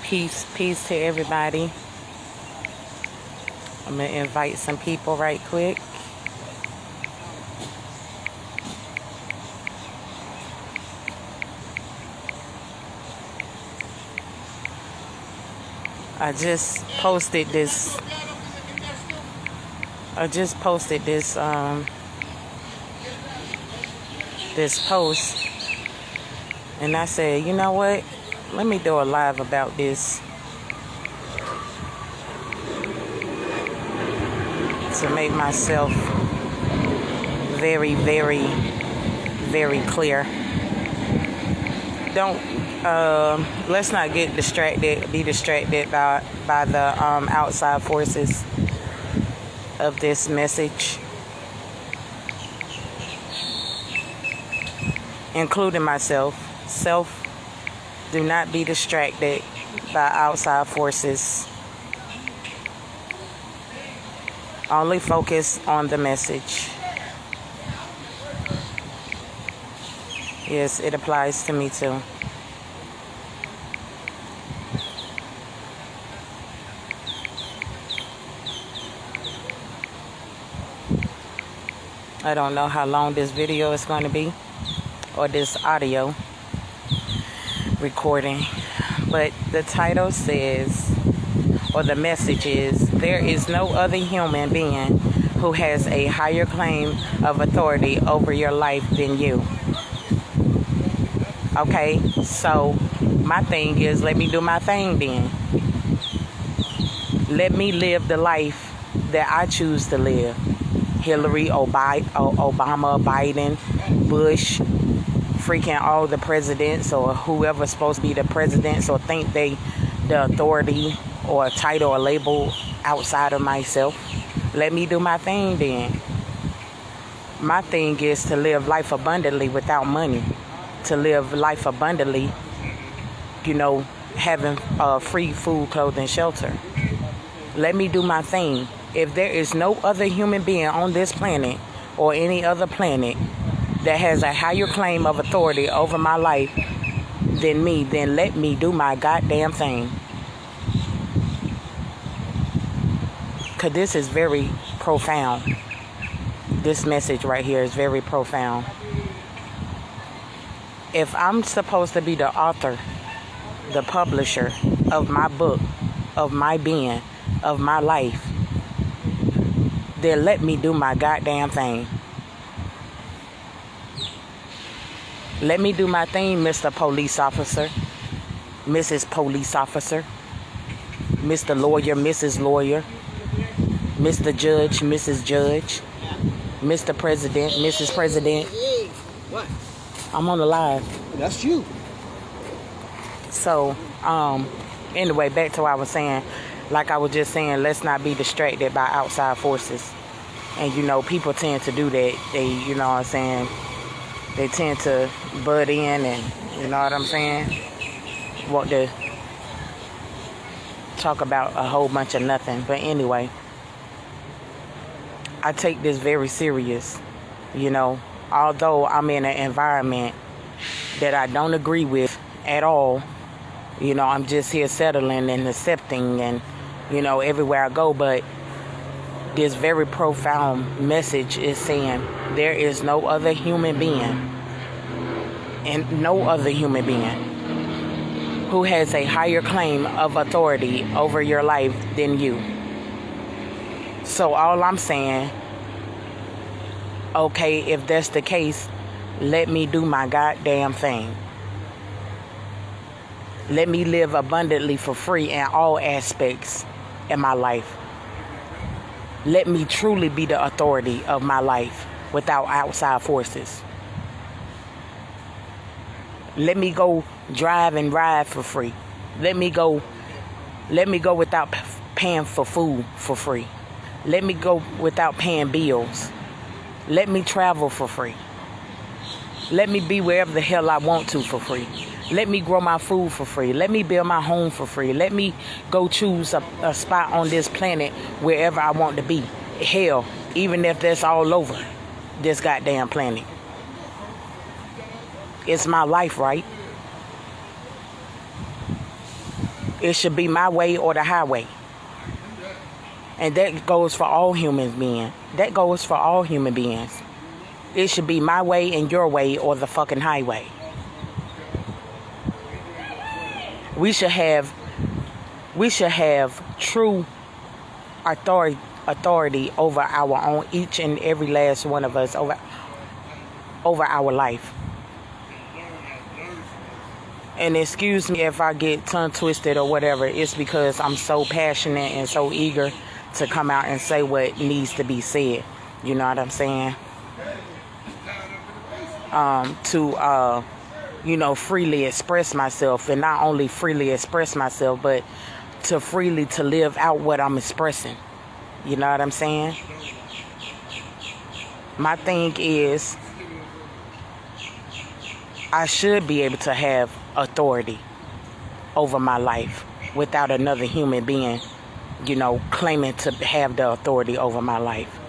Peace to everybody. I'm gonna invite some people right quick. I just posted this this post, and I said, you know what? Let me do a live about this to make myself very, very, very clear. Let's not be distracted by the outside forces of this message, including myself. Do not be distracted by outside forces. Only focus on the message. Yes, it applies to me too. I don't know how long this video is going to be, or this audio recording, but the title says, or the message is, there is no other human being who has a higher claim of authority over your life than you. Okay, so my thing is, let me do my thing then. Let me live the life that I choose to live. Hillary, Obama, Biden, Bush, freaking all the presidents, or whoever's supposed to be the presidents, or think they the authority or a title or label outside of myself. Let me do my thing then. My thing is to live life abundantly without money. To live life abundantly, having free food, clothing, shelter. Let me do my thing. If there is no other human being on this planet or any other planet that has a higher claim of authority over my life than me, then let me do my goddamn thing. Because this is very profound. This message right here is very profound. If I'm supposed to be the author, the publisher of my book, of my being, of my life, then let me do my goddamn thing. Let me do my thing, Mr. Police Officer, Mrs. Police Officer, Mr. Lawyer, Mrs. Lawyer, Mr. Judge, Mrs. Judge, Mr. President, Mrs. President. What? I'm on the live. That's you. So, anyway, back to what I was saying. Like I was just saying, let's not be distracted by outside forces. And, people tend to do that. They, they tend to butt in and, you know what I'm saying? Want to talk about a whole bunch of nothing. But anyway, I take this very serious, Although I'm in an environment that I don't agree with at all. I'm just here settling and accepting and, everywhere I go. But this very profound message is saying there is no other human being and no other human being who has a higher claim of authority over your life than you. So all I'm saying, okay, if that's the case, let me do my goddamn thing. Let me live abundantly for free in all aspects in my life. Let me truly be the authority of my life without outside forces. Let me go drive and ride for free. Let me go without paying for food for free. Let me go without paying bills. Let me travel for free. Let me be wherever the hell I want to for free. Let me grow my food for free. Let me build my home for free. Let me go choose a spot on this planet wherever I want to be. Hell, even if that's all over this goddamn planet. It's my life, right? It should be my way or the highway. And that goes for all human beings. That goes for all human beings. It should be my way and your way or the fucking highway. We should have true authority over our own, each and every last one of us, over our life. And excuse me if I get tongue twisted or whatever. It's because I'm so passionate and so eager to come out and say what needs to be said. You know what I'm saying? Freely express myself, and not only freely express myself, but to freely to live out what I'm expressing. You know what I'm saying? My thing is, I should be able to have authority over my life without another human being, claiming to have the authority over my life.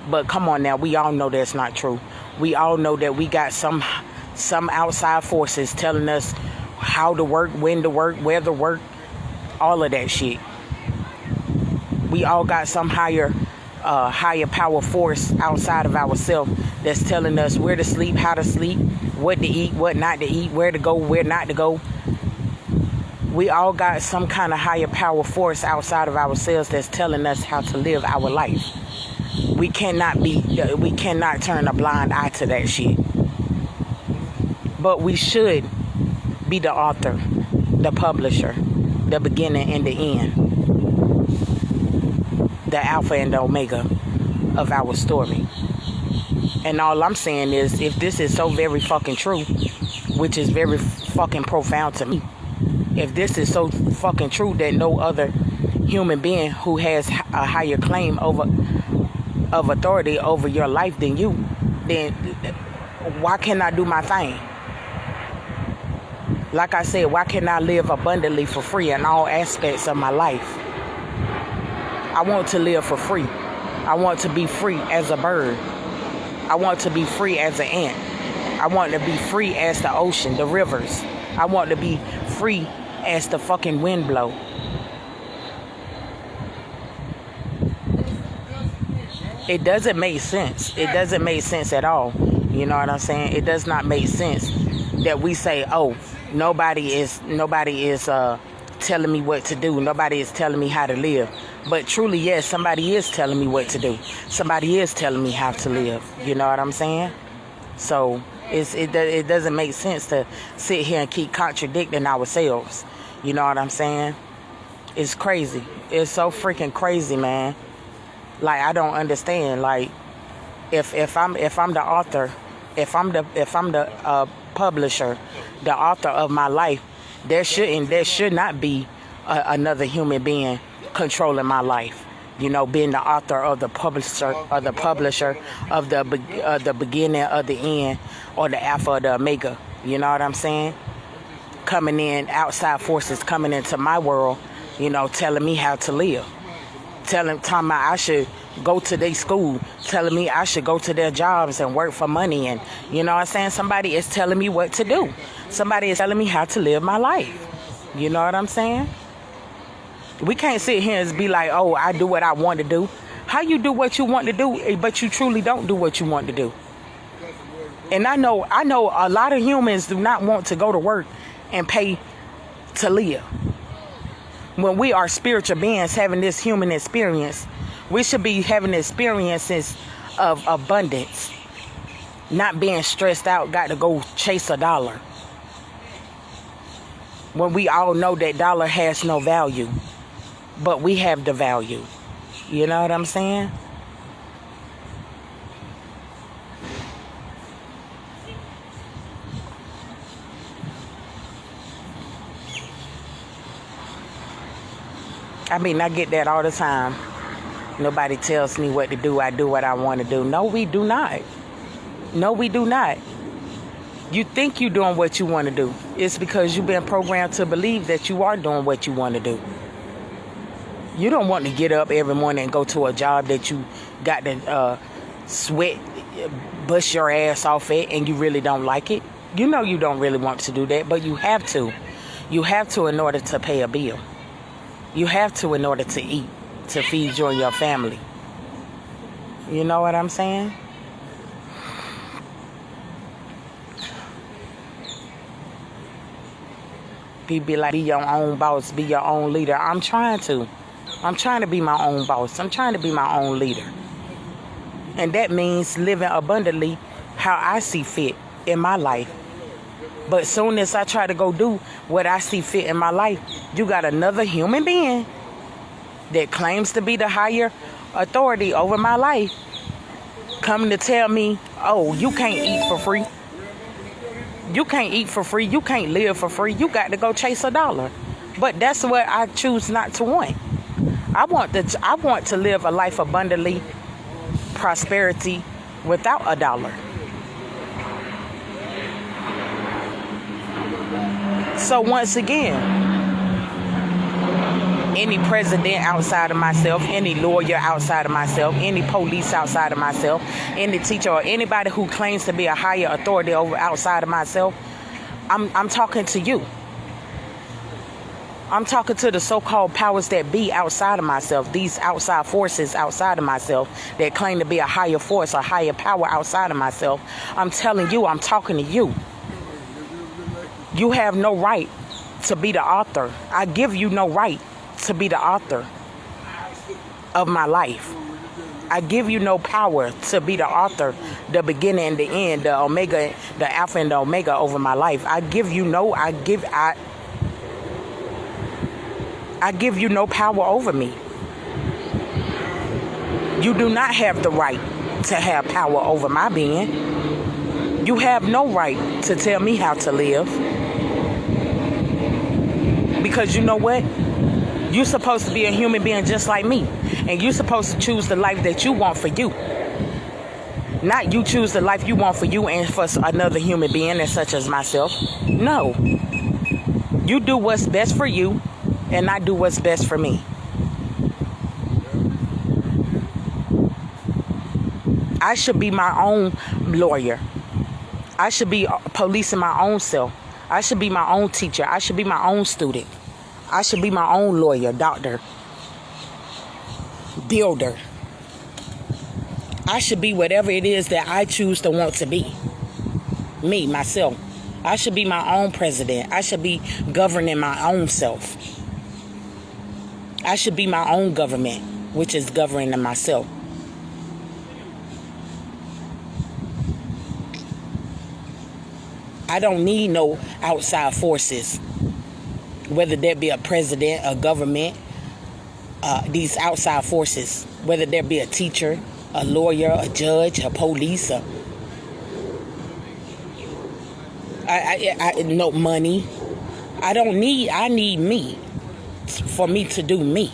But come on now, we all know that's not true. We all know that we got some outside forces telling us how to work, when to work, where to work, all of that shit. We all got some higher power force outside of ourselves that's telling us where to sleep, how to sleep, what to eat, what not to eat, where to go, where not to go. We all got some kind of higher power force outside of ourselves that's telling us how to live our life. We cannot turn a blind eye to that shit. But we should be the author, the publisher, the beginning and the end, the alpha and the omega of our story. And all I'm saying is, if this is so very fucking true, which is very fucking profound to me, if this is so fucking true that no other human being who has a higher claim of authority over your life than you, then why can't I do my thing? Like I said, why can't I live abundantly for free in all aspects of my life? I want to live for free. I want to be free as a bird. I want to be free as an ant. I want to be free as the ocean, the rivers. I want to be free as the fucking wind blow. It doesn't make sense. It doesn't make sense at all. You know what I'm saying? It does not make sense that we say, oh, nobody is telling me what to do. Nobody is telling me how to live. But truly, yes, somebody is telling me what to do. Somebody is telling me how to live. You know what I'm saying? So it doesn't make sense to sit here and keep contradicting ourselves. You know what I'm saying? It's crazy. It's so freaking crazy, man. Like, I don't understand. Like, if I'm the author, if I'm the publisher, the author of my life, there should not be another human being controlling my life. Being the author of the publisher of the beginning of the end, or the alpha or the omega. You know what I'm saying? Coming in, outside forces coming into my world, telling me how to live. Telling me I should go to their school, telling me I should go to their jobs and work for money. And you know what I'm saying? Somebody is telling me what to do. Somebody is telling me how to live my life. You know what I'm saying? We can't sit here and be like, oh, I do what I want to do. How you do what you want to do, but you truly don't do what you want to do? And I know a lot of humans do not want to go to work and pay to live. When we are spiritual beings having this human experience, we should be having experiences of abundance, not being stressed out, got to go chase a dollar. When we all know that dollar has no value, but we have the value. You know what I'm saying? I mean, I get that all the time. Nobody tells me what to do. I do what I want to do. No, we do not. No, we do not. You think you're doing what you want to do. It's because you've been programmed to believe that you are doing what you want to do. You don't want to get up every morning and go to a job that you got to sweat, bust your ass off at, and you really don't like it. You know you don't really want to do that, but you have to. You have to in order to pay a bill. You have to in order to eat, to feed you and your family. You know what I'm saying? People be like, be your own boss, be your own leader. I'm trying to be my own boss. I'm trying to be my own leader. And that means living abundantly how I see fit in my life. But soon as I try to go do what I see fit in my life, you got another human being that claims to be the higher authority over my life coming to tell me, oh, you can't eat for free. You can't eat for free. You can't live for free. You got to go chase a dollar. But that's what I choose not to want. I want to live a life abundantly, prosperity, without a dollar. So once again, any president outside of myself, any lawyer outside of myself, any police outside of myself, any teacher or anybody who claims to be a higher authority over outside of myself, I'm talking to you. I'm talking to the so-called powers that be outside of myself, these outside forces outside of myself that claim to be a higher force, a higher power outside of myself. I'm telling you, I'm talking to you. You have no right to be the author. I give you no right to be the author of my life. I give you no power to be the author, the beginning and the end, the omega, the alpha and the omega over my life. I give you no power over me. You do not have the right to have power over my being. You have no right to tell me how to live. Because you know what? You're supposed to be a human being just like me. And you're supposed to choose the life that you want for you. Not you choose the life you want for you and for another human being and such as myself. No. You do what's best for you and I do what's best for me. I should be my own lawyer. I should be policing my own self. I should be my own teacher. I should be my own student. I should be my own lawyer, doctor, builder. I should be whatever it is that I choose to want to be. Me, myself. I should be my own president. I should be governing my own self. I should be my own government, which is governing myself. I don't need no outside forces, whether there be a president, a government, these outside forces, whether there be a teacher, a lawyer, a judge, a police, no money. I need me for me to do me.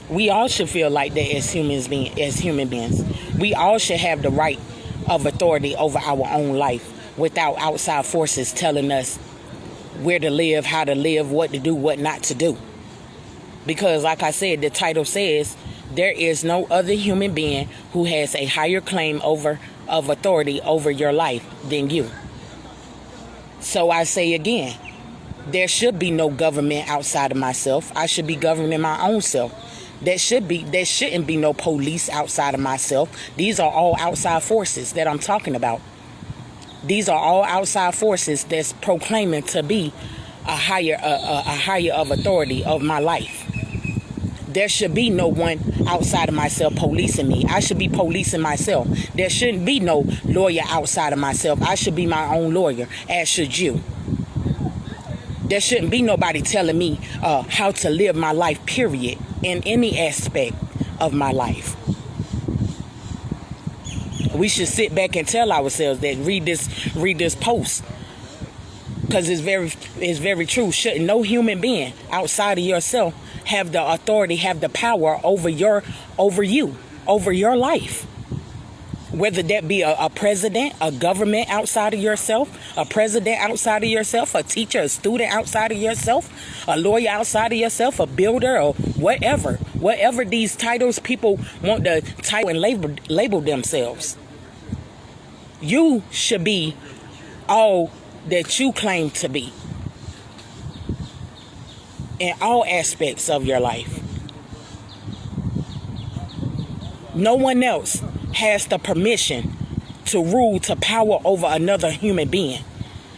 We all should feel like that as human beings. We all should have the right of authority over our own life without outside forces telling us where to live, how to live, what to do, what not to do. Because like I said, the title says there is no other human being who has a higher claim of authority over your life than you. So I say again, there should be no government outside of myself. I should be governing my own self. There shouldn't be no police outside of myself. These are all outside forces that I'm talking about. These are all outside forces that's proclaiming to be a higher of authority of my life. There should be no one outside of myself policing me. I should be policing myself. There shouldn't be no lawyer outside of myself. I should be my own lawyer, as should you. There shouldn't be nobody telling me how to live my life, period, in any aspect of my life. We should sit back and tell ourselves that, read this post, because it's very true. Shouldn't no human being outside of yourself have the authority, have the power over you, over your life? Whether that be a president, a government outside of yourself, a president outside of yourself, a teacher, a student outside of yourself, a lawyer outside of yourself, a builder, or whatever. Whatever these titles people want to title and label themselves. You should be all that you claim to be in all aspects of your life. No one else has the permission to rule, to power over another human being.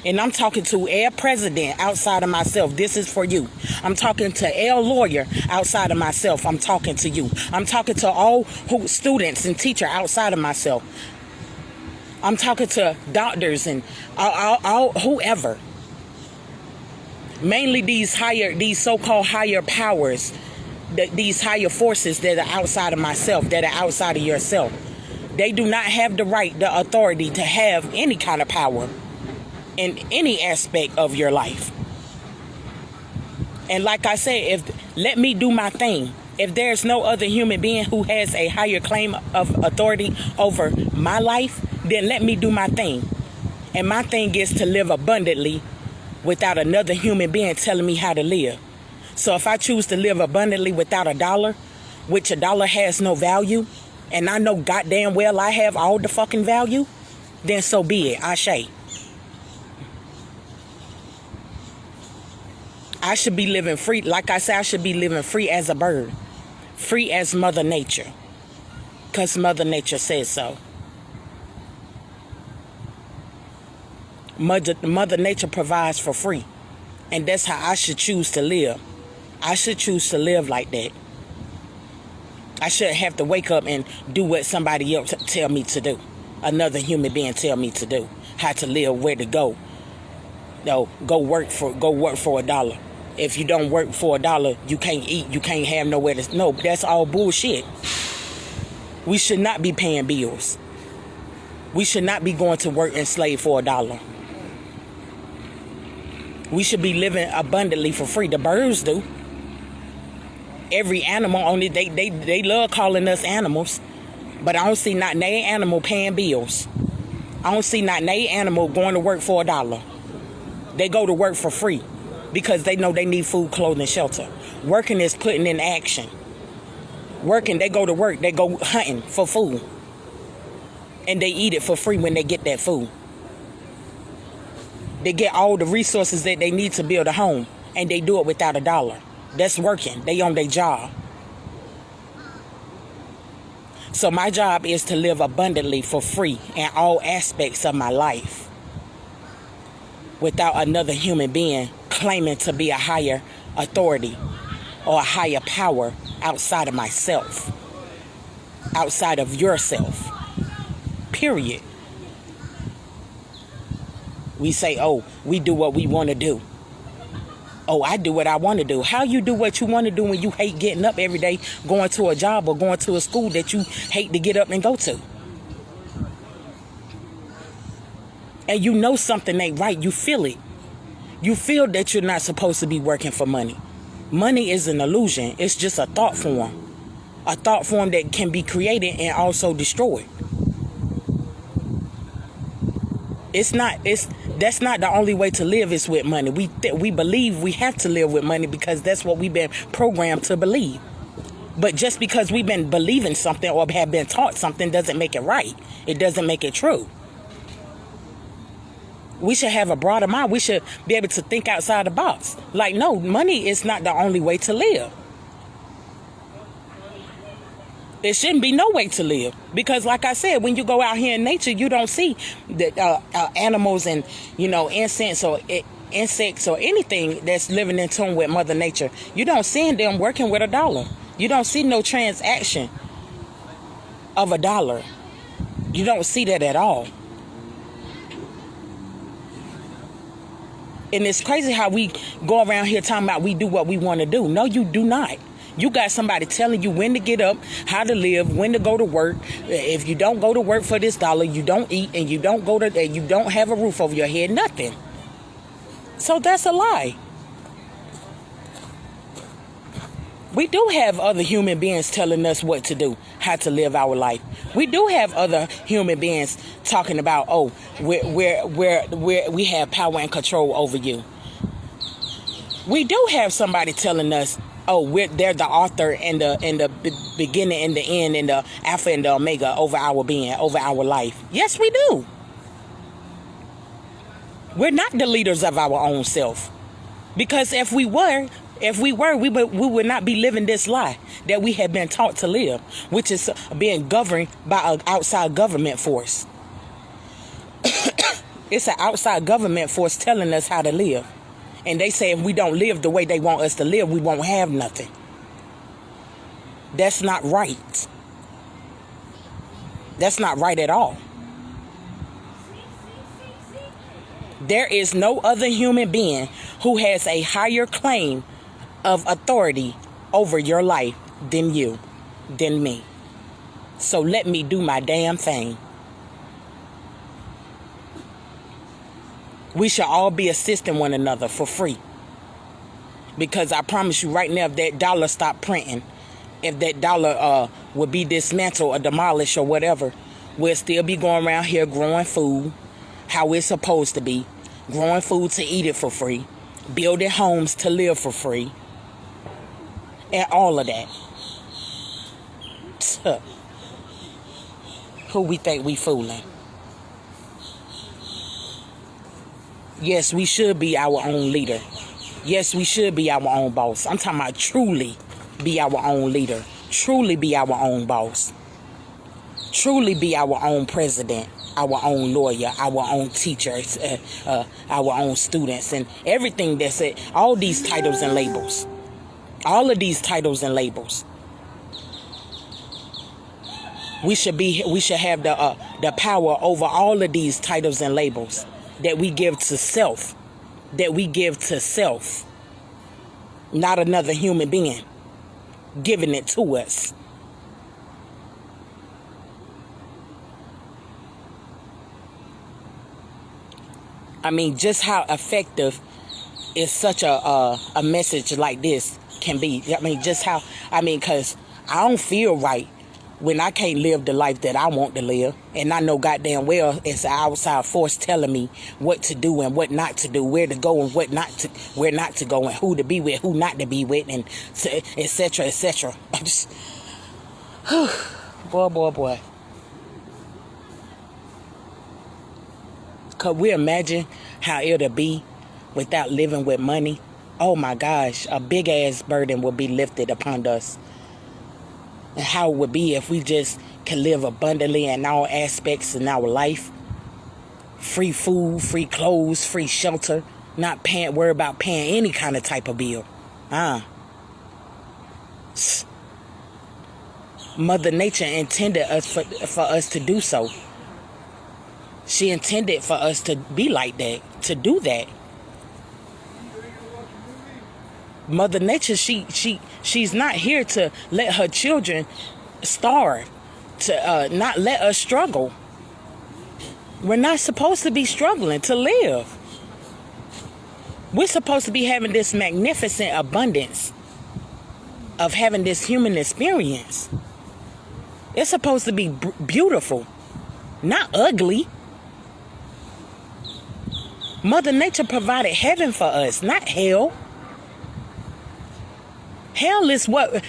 And I'm talking to every president outside of myself. This is for you. I'm talking to every lawyer outside of myself. I'm talking to you. I'm talking to all students and teachers outside of myself. I'm talking to doctors and all whoever. Mainly these so-called higher powers, these higher forces that are outside of myself, that are outside of yourself. They do not have the right, the authority to have any kind of power in any aspect of your life. And like I said, let me do my thing. If there's no other human being who has a higher claim of authority over my life, then let me do my thing. And my thing is to live abundantly without another human being telling me how to live. So if I choose to live abundantly without a dollar, which a dollar has no value, and I know goddamn well I have all the fucking value, then so be it. Ashe. I should be living free. Like I said, I should be living free as a bird. Free as Mother Nature. Because Mother Nature says so. Mother Nature provides for free. And that's how I should choose to live. I should choose to live like that. I shouldn't have to wake up and do what somebody else tell me to do. Another human being tell me to do. How to live, where to go. No, go work for a dollar. If you don't work for a dollar, you can't eat. You can't have nowhere to. No, that's all bullshit. We should not be paying bills. We should not be going to work and slave for a dollar. We should be living abundantly for free. The birds do. Every animal on it, they love calling us animals. But I don't see not no animal paying bills. I don't see not no animal going to work for a dollar. They go to work for free because they know they need food, clothing, shelter. Working is putting in action. Working, they go to work. They go hunting for food. And they eat it for free when they get that food. They get all the resources that they need to build a home. And they do it without a dollar. That's working. They on their job. So my job is to live abundantly for free in all aspects of my life without another human being claiming to be a higher authority or a higher power outside of myself, outside of yourself. Period. We say, oh, we do what we want to do. Oh, I do what I want to do. How you do what you want to do when you hate getting up every day, going to a job or going to a school that you hate to get up and go to? And you know something ain't right. You feel it. You feel that you're not supposed to be working for money. Money is an illusion. It's just a thought form. A thought form that can be created and also destroyed. That's not the only way to live is with money. We believe we have to live with money because that's what we've been programmed to believe. But just because we've been believing something or have been taught something doesn't make it right. It doesn't make it true. We should have a broader mind. We should be able to think outside the box. Like, no, money is not the only way to live. There shouldn't be no way to live. Because like I said, when you go out here in nature, you don't see the animals and, insects or anything that's living in tune with Mother Nature. You don't see them working with a dollar. You don't see no transaction of a dollar. You don't see that at all. And it's crazy how we go around here talking about we do what we want to do. No, you do not. You got somebody telling you when to get up, how to live, when to go to work. If you don't go to work for this dollar, you don't eat, and you don't have a roof over your head, nothing. So that's a lie. We do have other human beings telling us what to do, how to live our life. We do have other human beings talking about, oh, we have power and control over you. We do have somebody telling us, oh, they're the author and the beginning and the end and the alpha and the omega over our being, over our life. Yes, we do. We're not the leaders of our own self. Because if we were, we would not be living this lie that we have been taught to live, which is being governed by an outside government force. It's an outside government force telling us how to live. And they say if we don't live the way they want us to live, we won't have nothing. That's not right. That's not right at all. There is no other human being who has a higher claim of authority over your life than you, than me. So let me do my damn thing. We should all be assisting one another for free. Because I promise you right now, if that dollar stopped printing, if that dollar would be dismantled or demolished or whatever, we'll still be going around here growing food how it's supposed to be, growing food to eat it for free, building homes to live for free, and all of that. Who we think we fooling? Yes, we should be our own leader. Yes, we should be our own boss. I'm talking about truly be our own leader. Truly be our own boss. Truly be our own president, our own lawyer, our own teachers, our own students, and everything that's it. All these titles and labels. All of these titles and labels. We should have the power over all of these titles and labels that we give to self. That we give to self. Not another human being giving it to us. I mean, just how effective is such a message like this can be. I mean, because I don't feel right when I can't live the life that I want to live. And I know goddamn well it's an outside force telling me what to do and what not to do, where to go and where not to go, and who to be with, who not to be with, and etc., etc. I'm just, boy. Could we imagine how it'll be without living with money? Oh my gosh, a big ass burden will be lifted upon us. And how it would be if we just can live abundantly in all aspects in our life. Free food, free clothes, free shelter. Not worry about paying any kind of type of bill. Mother Nature intended us for us to do so. She intended for us to be like that, to do that. Mother Nature, she's not here to let her children starve, to not let us struggle. We're not supposed to be struggling to live. We're supposed to be having this magnificent abundance of having this human experience. It's supposed to be beautiful, not ugly. Mother Nature provided heaven for us, not hell. Hell is what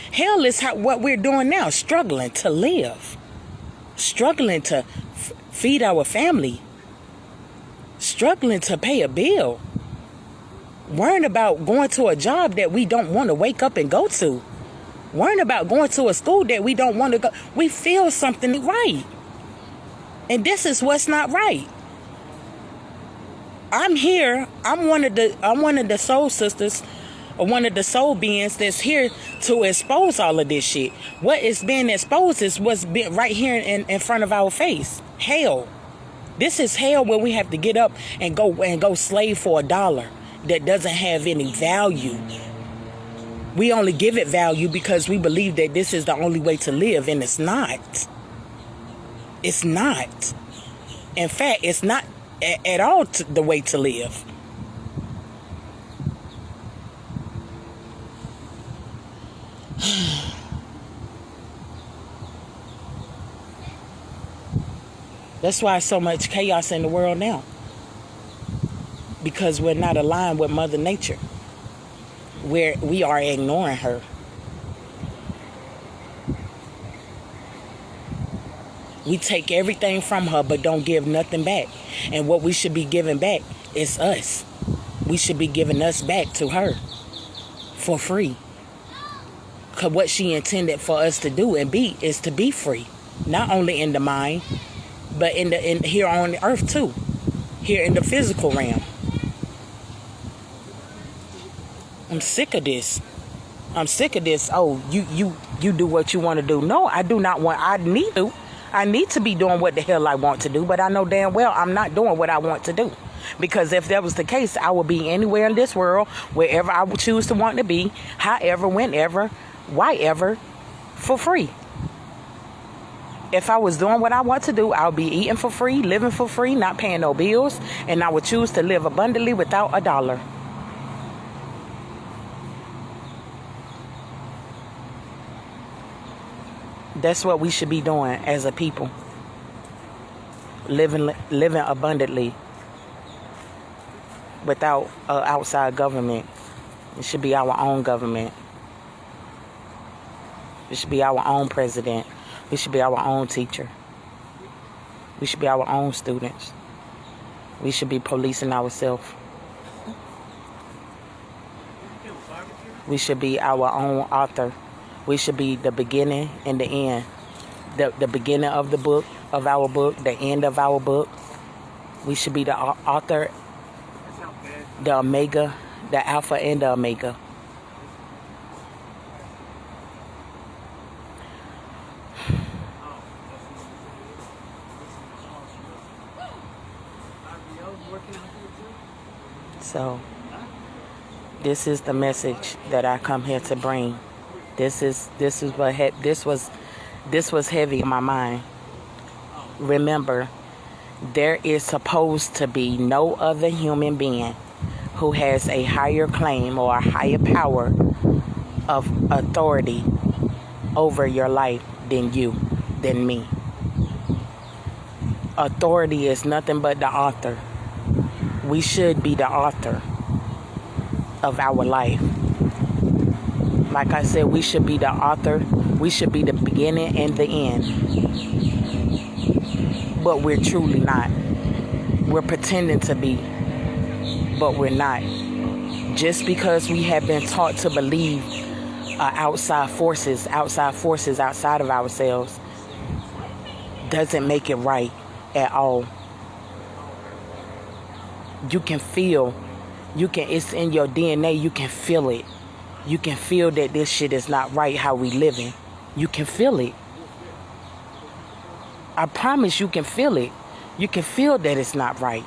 we're doing now, struggling to live, struggling to feed our family, struggling to pay a bill, worrying about going to a job that we don't want to wake up and go to, worrying about going to a school that we don't want to go. We feel something right, and this is what's not right. I'm here. I'm one of the soul sisters, or one of the soul beings that's here to expose all of this shit. What is being exposed is what's been right here in front of our face. Hell. This is hell, where we have to get up and go slave for $1 that doesn't have any value. We only give it value because we believe that this is the only way to live, and it's not. It's not. In fact, it's not at all the way to live. That's why so much chaos in the world now. Because we're not aligned with Mother Nature. We are ignoring her. We take everything from her but don't give nothing back. And what we should be giving back is us. We should be giving us back to her for free. Because what she intended for us to do and be is to be free. Not only in the mind, but in here on the earth too. Here in the physical realm. I'm sick of this. I'm sick of this. Oh, you do what you want to do. No, I do not want. I need to be doing what the hell I want to do, but I know damn well I'm not doing what I want to do. Because if that was the case, I would be anywhere in this world, wherever I would choose to want to be, however, whenever, whyever, for free. If I was doing what I want to do, I would be eating for free, living for free, not paying no bills, and I would choose to live abundantly without a dollar. That's what we should be doing as a people. Living abundantly without outside government. It should be our own government. It should be our own president. We should be our own teacher. We should be our own students. We should be policing ourselves. We should be our own author. We should be the beginning and the end. The beginning of the book, of our book, the end of our book. We should be the author, the omega, the alpha and the omega. So, this is the message that I come here to bring. This was heavy in my mind. Remember, there is supposed to be no other human being who has a higher claim or a higher power of authority over your life than me. Authority is nothing but the author. We should be the author of our life. Like I said, we should be the author. We should be the beginning and the end. But we're truly not. We're pretending to be, but we're not. Just because we have been taught to believe outside forces outside of ourselves, doesn't make it right at all. You can feel, it's in your DNA, you can feel it. You can feel that this shit is not right how we living. You can feel it. I promise you can feel it. You can feel that it's not right.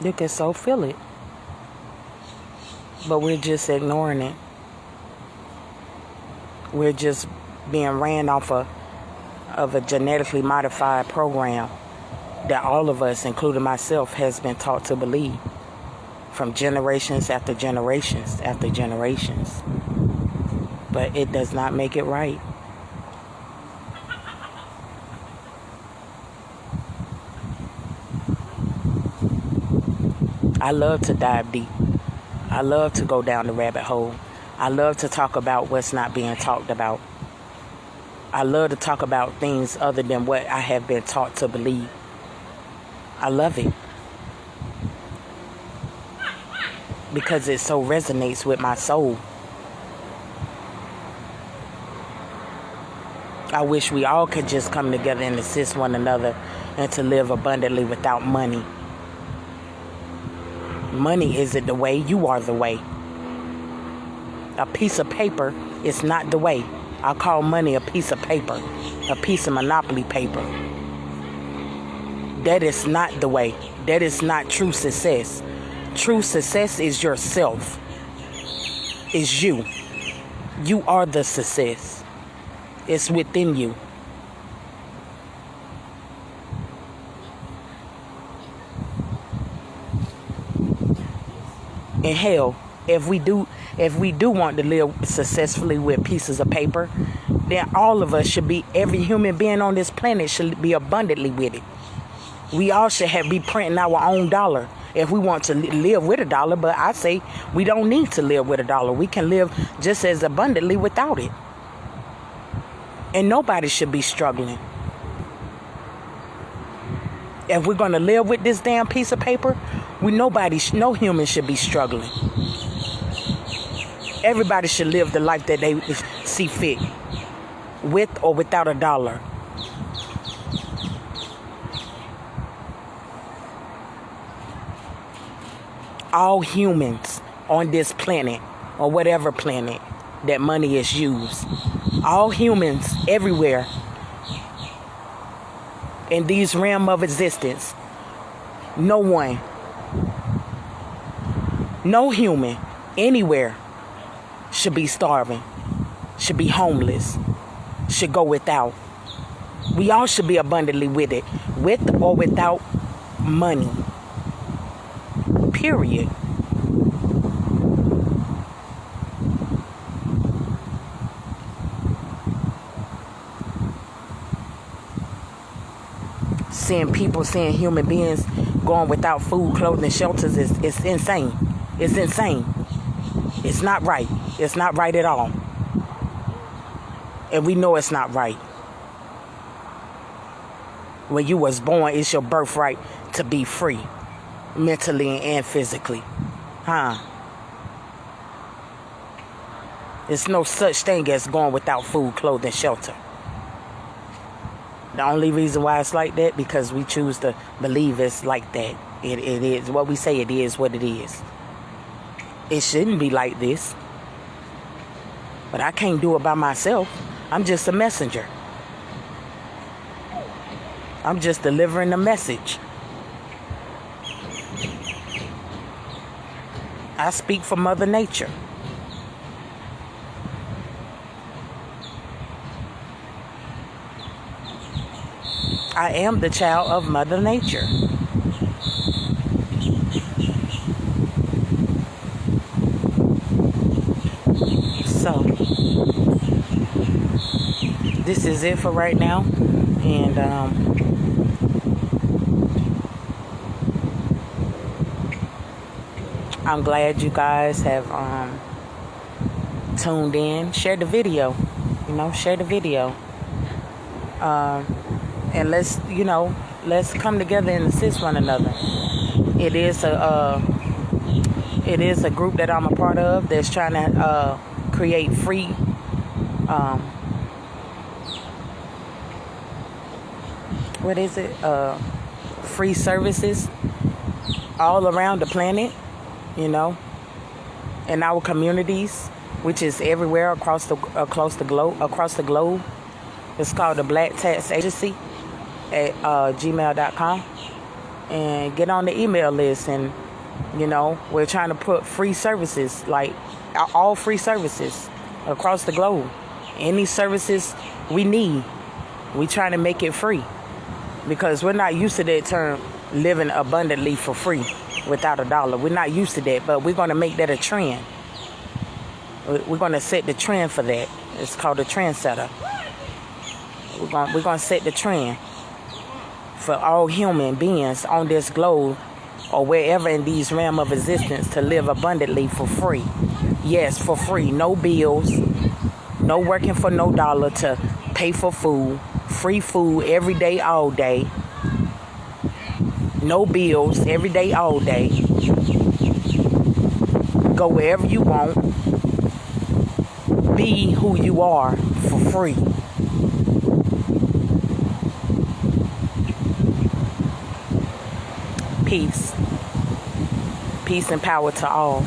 You can so feel it. But we're just ignoring it. We're just being ran off of a genetically modified program that all of us, including myself, has been taught to believe from generations after generations after generations. But it does not make it right. I love to dive deep. I love to go down the rabbit hole. I love to talk about what's not being talked about. I love to talk about things other than what I have been taught to believe. I love it. Because it so resonates with my soul. I wish we all could just come together and assist one another and to live abundantly without money. Money isn't the way, you are the way. A piece of paper is not the way. I call money a piece of paper, a piece of monopoly paper. That is not the way. That is not true success. True success is yourself. Is you. You are the success. It's within you. And hell, if we do want to live successfully with pieces of paper, then all of us should be, every human being on this planet should be abundantly with it. We all should be printing our own dollar if we want to live with a dollar. But I say we don't need to live with a dollar. We can live just as abundantly without it. And nobody should be struggling. If we're going to live with this damn piece of paper, no human should be struggling. Everybody should live the life that they see fit, with or without a dollar. All humans on this planet, or whatever planet that money is used, all humans everywhere in these realm of existence, no human anywhere should be starving, should be homeless, should go without. We all should be abundantly with it, with or without money. Period. Seeing human beings going without food, clothing, and shelters is insane. It's insane. It's not right. It's not right at all. And we know it's not right. When you was born, it's your birthright to be free, mentally and physically. There's no such thing as going without food, clothing, shelter. The only reason why it's like that, because we choose to believe it's like that. It is what we say. It is what it is. It shouldn't be like this. But I can't do it by myself. I'm just a messenger. I'm just delivering a message. I speak for Mother Nature. I am the child of Mother Nature. So, this is it for right now. And, I'm glad you guys have, tuned in. Share the video. Share the video. And let's come together and assist one another. It is a group that I'm a part of that's trying to create free free services all around the planet, in our communities, which is everywhere across the globe. It's called the Black Tax Agency at gmail.com, and get on the email list. And we're trying to put free services, like all free services across the globe. Any services we need, we trying to make it free, because we're not used to that term, living abundantly for free without a dollar. We're not used to that, but we're going to make that a trend. We're going to set the trend for that. It's called a trendsetter. We're going to set the trend for all human beings on this globe, or wherever in these realm of existence, to live abundantly for free. Yes, for free. No bills. No working for no dollar to pay for food. Free food every day, all day. No bills every day, all day. Go wherever you want. Be who you are for free. Peace. Peace and power to all.